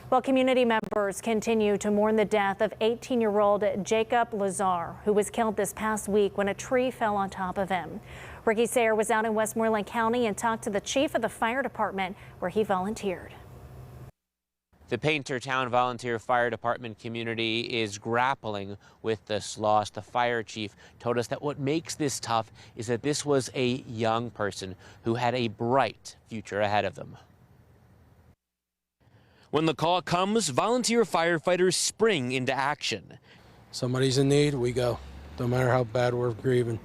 Well, community members continue to mourn the death of 18-year-old Jacob Lazar, who was killed this past week when a tree fell on top of him. Ricky Sayer was out in Westmoreland County and talked to the chief of the fire department where he volunteered. The Paintertown Volunteer Fire Department community is grappling with this loss. The fire chief told us that what makes this tough is that this was a young person who had a bright future ahead of them. When the call comes, volunteer firefighters spring into action. Somebody's in need, we go, no matter how bad we're grieving.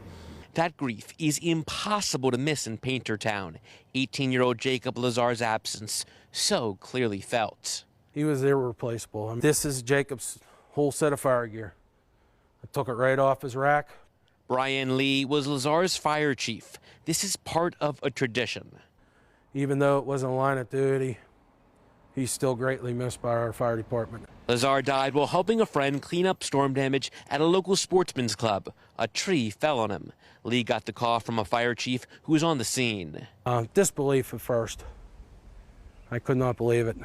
That grief is impossible to miss in Paintertown. 18-year-old Jacob Lazar's absence so clearly felt. He was irreplaceable. This is Jacob's whole set of fire gear. I took it right off his rack. Brian Lee was Lazar's fire chief. This is part of a tradition. Even though it wasn't a line of duty, he's still greatly missed by our fire department. Lazar died while helping a friend clean up storm damage at a local sportsman's club. A tree fell on him. Lee got the call from a fire chief who was on the scene. Disbelief at first. I could not believe it.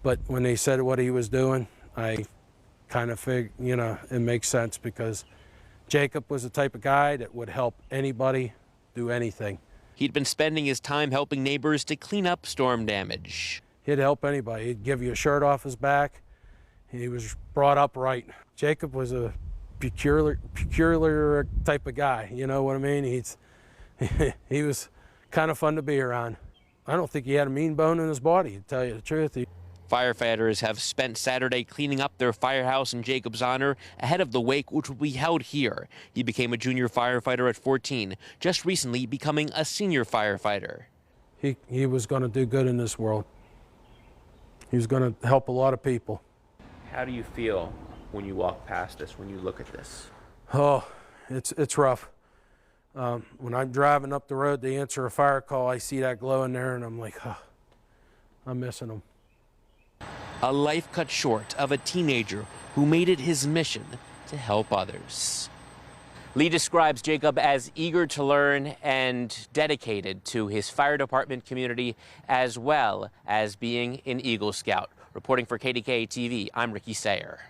But when they said what he was doing, I kind of figured, it makes sense, because Jacob was the type of guy that would help anybody do anything. He'd been spending his time helping neighbors to clean up storm damage. He'd help anybody. He'd give you a shirt off his back. He was brought up right. Jacob was a peculiar type of guy, you know what I mean? He was kind of fun to be around. I don't think he had a mean bone in his body, to tell you the truth. Firefighters have spent Saturday cleaning up their firehouse in Jacob's honor ahead of the wake, which will be held here. He became a junior firefighter at 14, just recently becoming a senior firefighter. He was going to do good in this world. He was going to help a lot of people. How do you feel when you walk past this, when you look at this? Oh, it's rough. When I'm driving up the road to answer a fire call, I see that glow in there, and I'm like, oh, I'm missing him. A life cut short of a teenager who made it his mission to help others. Lee describes Jacob as eager to learn and dedicated to his fire department community, as well as being an Eagle Scout. Reporting for KDKA-TV, I'm Ricky Sayer.